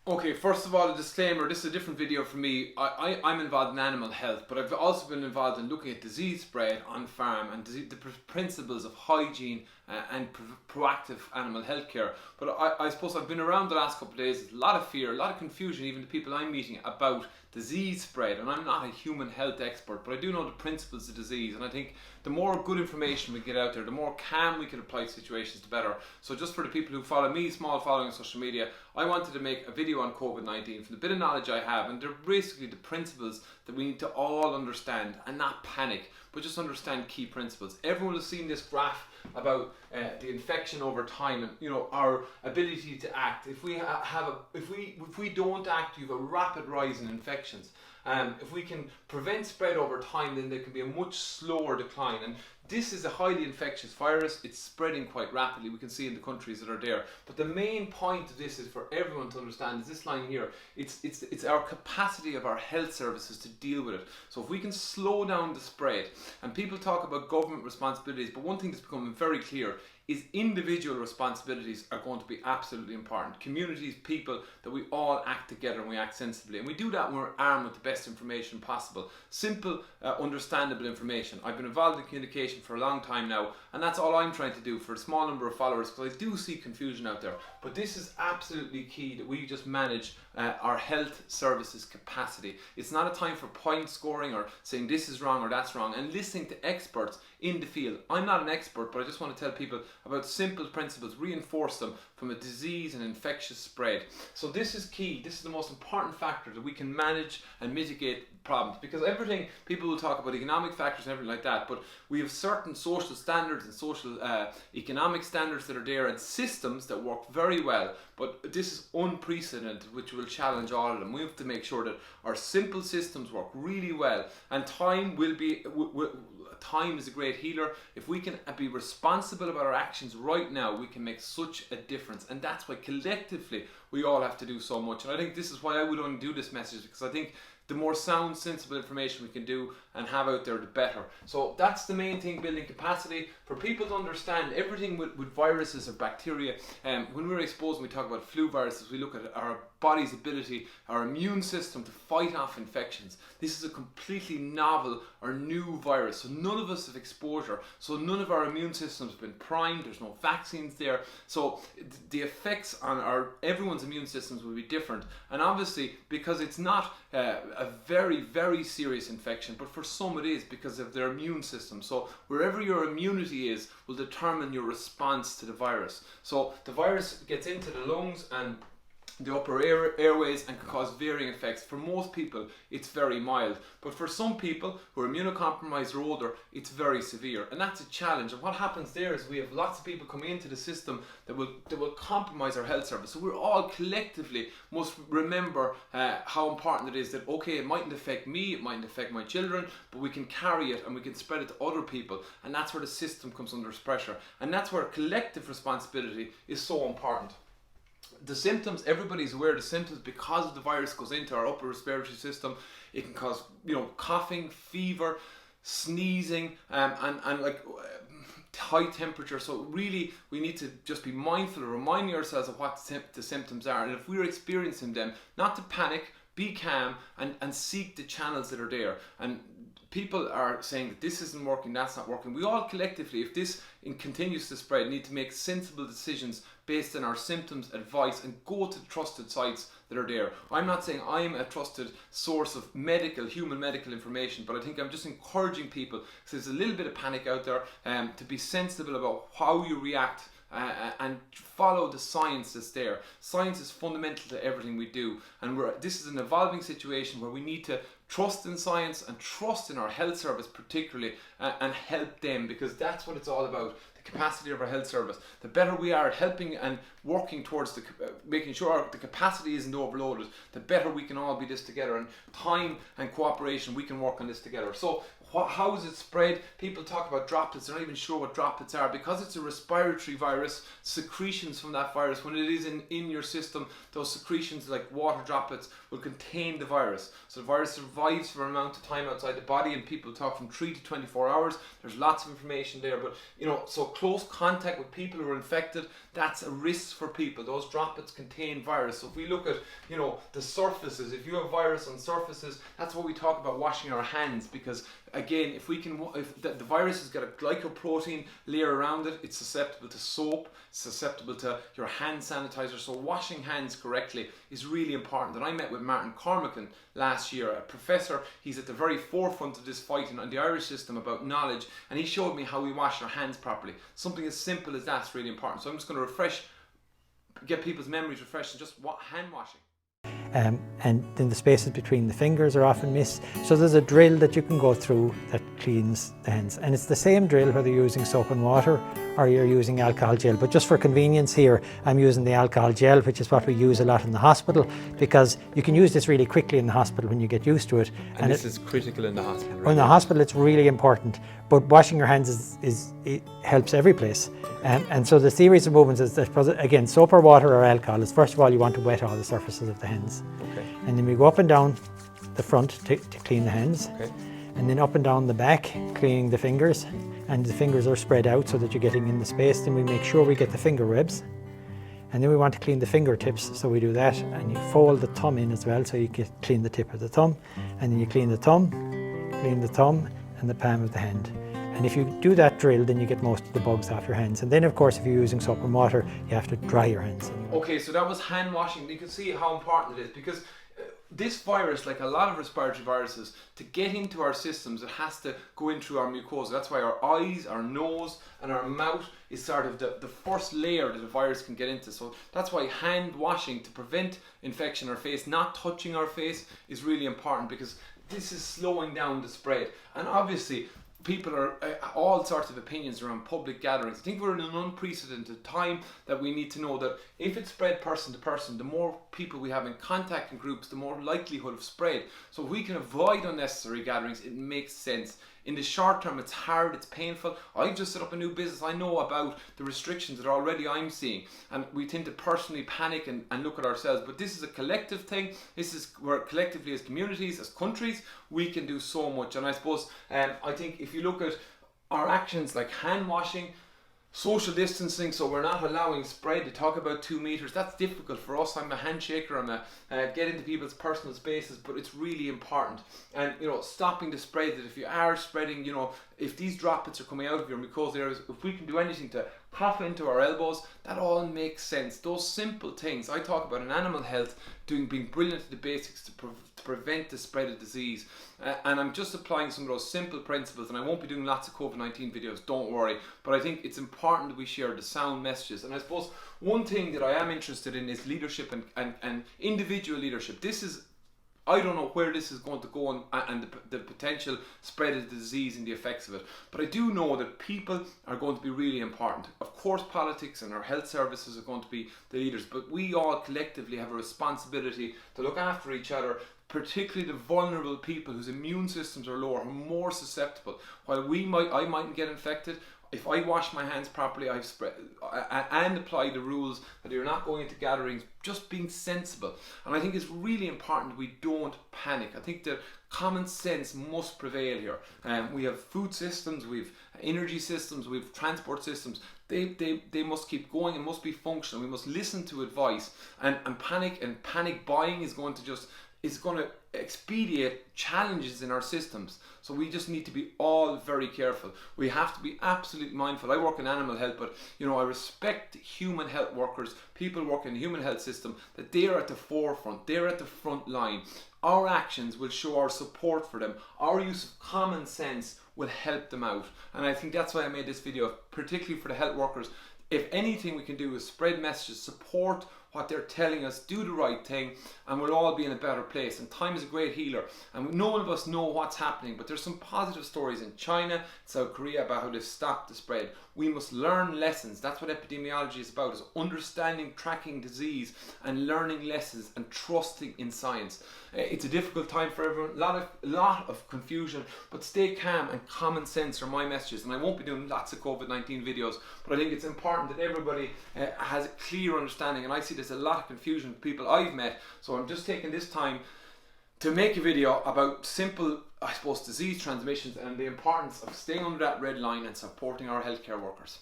Okay, first of all, a disclaimer, this is a different video for me. I'm involved in animal health, but I've also been involved in looking at disease spread on farm and the principles of hygiene and proactive animal health care. But I suppose I've been around the last couple of days, a lot of fear, a lot of confusion, even the people I'm meeting about disease spread. And I'm not a human health expert, but I do know the principles of disease. And I think the more good information we get out there, the more calm we can apply to situations, the better. So just for the people who follow me, small following on social media, I wanted to make a video on COVID-19 from the bit of knowledge I have, and they're basically the principles that we need to all understand and not panic, but just understand key principles. Everyone has seen this graph about the infection over time, and our ability to act. If we if we don't act, you have a rapid rise in infections. If we can prevent spread over time, then there can be a much slower decline. And this is a highly infectious virus. It's spreading quite rapidly. We can see in the countries that are there. But the main point of this is for everyone to understand is this line here. It's our capacity of our health services to deal with it. So if we can slow down the spread, and people talk about government responsibilities, but one thing that's becoming very clear is individual responsibilities are going to be absolutely important. Communities, people, that we all act together and we act sensibly. And we do that when we're armed with the best information possible. Simple, understandable information. I've been involved in communication for a long time now, and that's all I'm trying to do for a small number of followers, because I do see confusion out there. But this is absolutely key, that we just manage our health services capacity. It's not a time for point scoring or saying this is wrong or that's wrong, and listening to experts in the field. I'm not an expert, but I just want to tell people about simple principles, reinforce them from a disease and infectious spread. So this is key. This is the most important factor, that we can manage and mitigate problems, because everything, people will talk about economic factors and everything like that, but we have certain social standards and social economic standards that are there, and systems that work very well, but this is unprecedented, which will challenge all of them. We have to make sure that our simple systems work really well, and time will be time is a great healer. If we can be responsible about our actions right now, we can make such a difference. And that's why collectively we all have to do so much. And I think this is why I would only do this message, because I think the more sound, sensible information we can do and have out there, the better. So that's the main thing, building capacity for people to understand everything with viruses or bacteria. When we're exposed, when we talk about flu viruses, we look at our body's ability, our immune system to fight off infections. This is a completely novel or new virus, so none of us have exposure, so none of our immune systems have been primed, there's no vaccines there, so the effects on everyone's immune systems will be different. And obviously, because it's not a very, very serious infection, but for some it is because of their immune system. So wherever your immunity is will determine your response to the virus. So the virus gets into the lungs and the upper airways and can cause varying effects. For most people it's very mild, but for some people who are immunocompromised or older, it's very severe, and that's a challenge. And what happens there is we have lots of people coming into the system that will compromise our health service. So we're all collectively must remember how important it is that, okay, it mightn't affect me, it mightn't affect my children, but we can carry it and we can spread it to other people, and that's where the system comes under pressure, and that's where collective responsibility is so important. The symptoms, everybody's aware of the symptoms because the virus goes into our upper respiratory system. It can cause, coughing, fever, sneezing, and like high temperature. So really, we need to just be mindful of reminding ourselves of what the symptoms are. And if we're experiencing them, not to panic, be calm, and seek the channels that are there. And people are saying that this isn't working, that's not working. We all collectively, if this continues to spread, need to make sensible decisions based on our symptoms, advice, and go to trusted sites that are there. I'm not saying I'm a trusted source of human medical information, but I think I'm just encouraging people, because there's a little bit of panic out there, to be sensible about how you react and follow the science that's there. Science is fundamental to everything we do, and this is an evolving situation where we need to trust in science and trust in our health service particularly, and help them, because that's what it's all about. The capacity of our health service, the better we are at helping and working towards making sure the capacity isn't overloaded, the better we can all be this together, and time and cooperation, we can work on this together. So how is it spread? People talk about droplets. They're not even sure what droplets are, because it's a respiratory virus. Secretions from that virus, when it is in your system, those secretions like water droplets will contain the virus. So the virus survives for an amount of time outside the body, and people talk from 3 to 24 hours. There's lots of information there, but so close contact with people who are infected, that's a risk for people. Those droplets contain virus. So if we look at, you know, the surfaces, if you have virus on surfaces, that's what we talk about washing our hands, because again, if the virus has got a glycoprotein layer around it, it's susceptible to soap, susceptible to your hand sanitizer. So washing hands correctly is really important. And I met with Martin Cormacan last year, a professor. He's at the very forefront of this fight in the Irish system about knowledge, and he showed me how we wash our hands properly. Something as simple as that's really important. So I'm just going to get people's memories refreshed, and just what hand washing. And then the spaces between the fingers are often missed. So there's a drill that you can go through that cleans the hands. And it's the same drill whether you're using soap and water or you're using alcohol gel. But just for convenience here, I'm using the alcohol gel, which is what we use a lot in the hospital, because you can use this really quickly in the hospital when you get used to it. And this is critical in the hospital. Right? In the hospital, it's really important. But washing your hands it helps every place. And so the series of movements is that, again, soap or water or alcohol is, first of all, you want to wet all the surfaces of the hands. Okay. And then we go up and down the front to clean the hands. Okay. And then up and down the back, cleaning the fingers. And the fingers are spread out so that you're getting in the space. Then we make sure we get the finger webs. And then we want to clean the fingertips, so we do that. And you fold the thumb in as well, so you can clean the tip of the thumb. And then you clean the thumb, and the palm of the hand. And if you do that drill, then you get most of the bugs off your hands. And then, of course, if you're using soap and water, you have to dry your hands. Okay, so that was hand washing. You can see how important it is, because this virus, like a lot of respiratory viruses, to get into our systems, it has to go in through our mucosa. That's why our eyes, our nose, and our mouth is sort of the first layer that a virus can get into. So that's why hand washing to prevent infection in our face, not touching our face, is really important, because this is slowing down the spread. And obviously, people are all sorts of opinions around public gatherings. I think we're in an unprecedented time that we need to know that if it's spread person to person, the more people we have in contact in groups, the more likelihood of spread. So if we can avoid unnecessary gatherings, it makes sense. In the short term, it's hard, it's painful. I've just set up a new business. I know about the restrictions that already I'm seeing, and we tend to personally panic and look at ourselves. But this is a collective thing. This is where collectively, as communities, as countries, we can do so much. And I suppose, I think if you look at our actions like hand washing, social distancing, so we're not allowing spread. To talk about 2 meters, that's difficult for us. I'm a handshaker, I'm a get into people's personal spaces, but it's really important. And you know, stopping the spread, that if you are spreading, you know, if these droplets are coming out of your mucosal areas, if we can do anything to cough into our elbows, that all makes sense. Those simple things. I talk about in animal health being brilliant at the basics to prevent the spread of disease, and I'm just applying some of those simple principles, and I won't be doing lots of COVID-19 videos, don't worry, but I think it's important that we share the sound messages. And I suppose one thing that I am interested in is leadership and individual leadership. This is, I don't know where this is going to go and the potential spread of the disease and the effects of it. But I do know that people are going to be really important. Of course, politics and our health services are going to be the leaders, but we all collectively have a responsibility to look after each other, particularly the vulnerable people whose immune systems are lower, who are more susceptible. While I mightn't get infected, if I wash my hands properly, I've spread and apply the rules that you're not going into gatherings, just being sensible. And I think it's really important that we don't panic. I think that common sense must prevail here. We have food systems, we've energy systems, we've transport systems. They must keep going and must be functional. We must listen to advice, and panic buying is going to expedite challenges in our systems. So we just need to be all very careful. We have to be absolutely mindful. I work in animal health, but you know, I respect human health workers, people working in the human health system, that they are at the forefront, they're at the front line. Our actions will show our support for them. Our use of common sense will help them out. And I think that's why I made this video, particularly for the health workers. If anything we can do is spread messages, support what they're telling us, do the right thing, and we'll all be in a better place. And time is a great healer, and none of us know what's happening, but there's some positive stories in China, South Korea, about how they've stopped the spread. We must learn lessons. That's what epidemiology is about, is understanding, tracking disease, and learning lessons and trusting in science. It's a difficult time for everyone, a lot of confusion, but stay calm, and common sense are my messages. And I won't be doing lots of COVID-19 videos, but I think it's important that everybody has a clear understanding. And I see there's a lot of confusion with people I've met, so I'm just taking this time to make a video about simple, I suppose, disease transmissions and the importance of staying under that red line and supporting our healthcare workers.